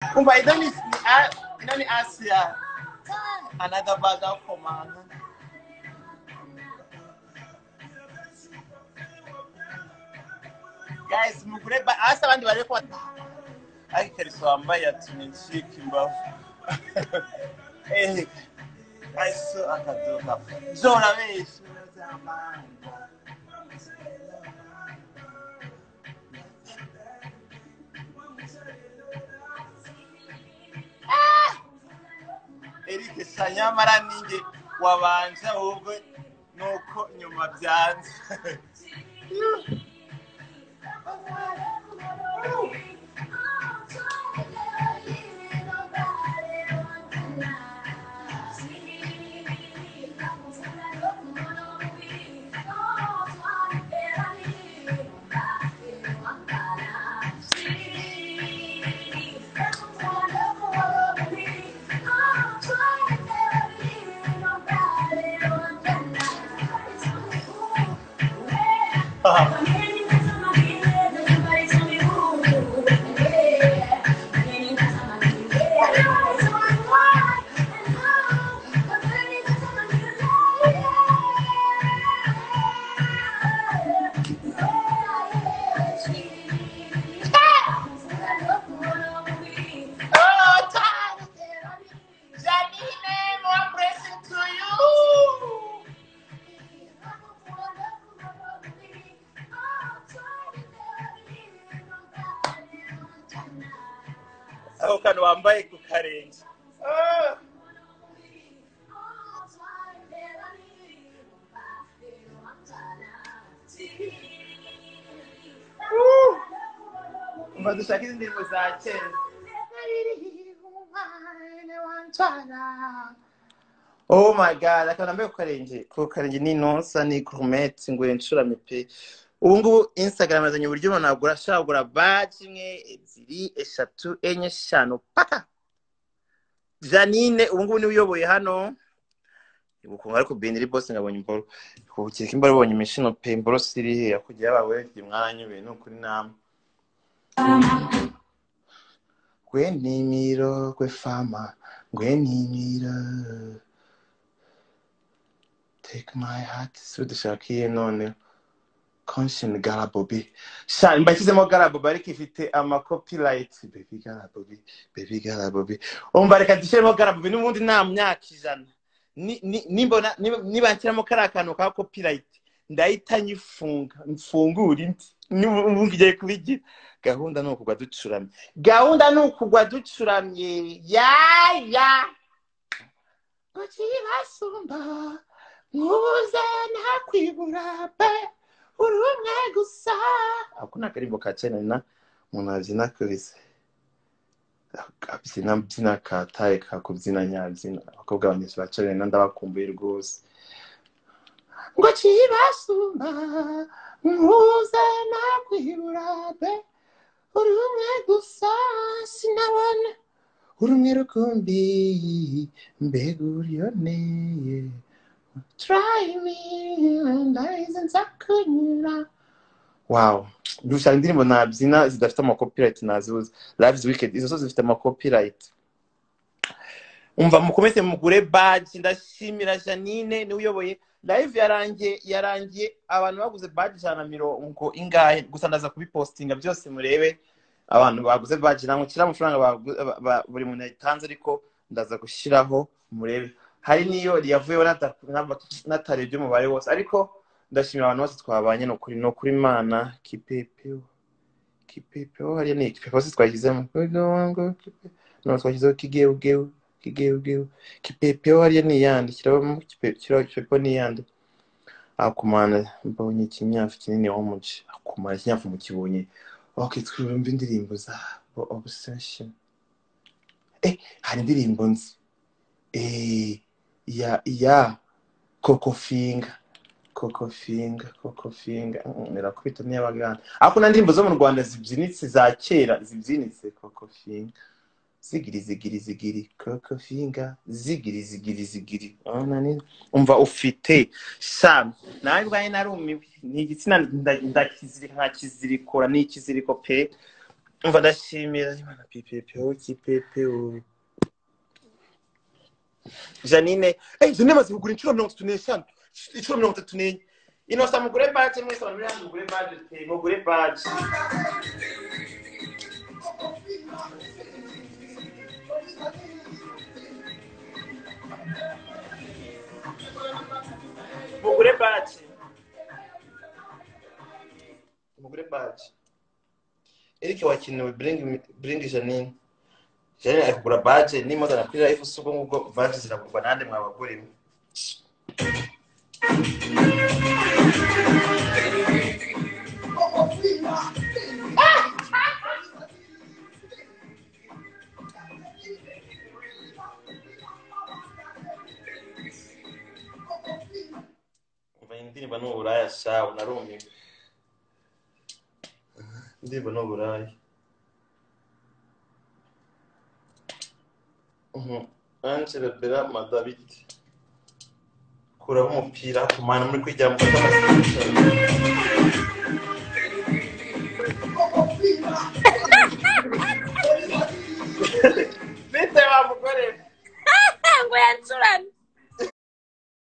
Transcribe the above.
Kumba, I don't ask another bag for man. Guys, mugureba asa abandi bari ko ari kariso wambaye atuminshika imbavu. Aiso akaduka. Zora beshi. Eric Sanyamara ninge wabanje ahubwo nuko nyuma byanze. Kano wambaye ku karenge. Umva dushaka indirimbo za kera. Oh my god, akana mbaye ku karenge ni nonsa ni gourmet ngo enshura mipe. Ubungu Instagram azanye uburyo umuntu agura shagura badge imwe ebyiri eshatu enye eshanu paka. Janine ubungu ni uyoboye hano. Ibukunga ariko Beniri boss ngabonye imboro. Kubukeka imboro bonye imishino pe imboro siri he yakujya yabawe mwanyubeye no kuri nama. Gwe nimiro gwe fama gwe nimiro. Take my heart so the shakiye none. Conscience Garabobi. Sha mbashizemo Garabobi ariko ifite ama copyright baby Garabobi. Umbareka dishemo Garabobi n'ubundi nta myaka ijana. Nimbona nibankiramo karakano ka copyright ndahita mfungura indi. Nimbungiye kubigira. Gahunda no kugwa ducuramye. Ya. Kuki basumba. Muze nakwibura pe. Urumwe gusa. Hakuna karibu kachena na munazina kwese. Abzina kataye kakubyina nyabyina. Abakobwa banyese bacare na ndabakumbuye rwose. Ngo kibasumba. Muze nakwibura pe. Urumwe gusa sinabona. Urumwe rukumbi mbeguriyone. Try me and I isn't sakunyura. Wow. Dushaka indirimbo nabyina zidafite ama copyright nazuza. Lives Wicked izo zifite ama copyright. Umva mukomeze mugure badge ndashimira Janine ni uyoboye live yarangiye abantu baguze badge 150 ingahe gusa ndaza kubipostinga byose murebe abantu baguze badge namwe kira amafaranga buri muntu yatanze ariko ndaza gushiraho murebe. Hari niyo yavuyeho natarebye umubare wose ariko ndashimira abantu bose twabanye no kuri Mana kipepeo hari ni kipepeo twashyizemo no twashyizeho kigeu kipepeo hari ni yandikiraho kipepeo ni yandi akumana mbonye kinyafu kinini wo muci akumara kinyafu mu kibonye okay twumva indirimbo za obsession hari indirimbo nzi ya Coco Finger nirakubita n'iyabagana ako nandimbo zo mu Rwanda zibyinitse za kera zibyinitse Coco Finger zigiri Coco Finger zigiri nani umva ufite sam nawe bwaye narumiwe ni igitsina ndakizirika nkakizirikora n'ikiziriko pe umva ndashimira Imana pipepeho kipepeho Janine Janine maze kugura inshuro 35 inshuro 34 ino samugure badge mwese abantu bari mugure badge mugure badge mugure badge Eric wakinewe bring Janine akugura badge n'imodoka na kuri life usugo ngubwo badge ziragurwa nande mwabagurimo Ndirimba n'uburaya shawo narumiwe ndirimba n'uburaya Angerebera Madabit kuraho umupira kumana muri kwijya mu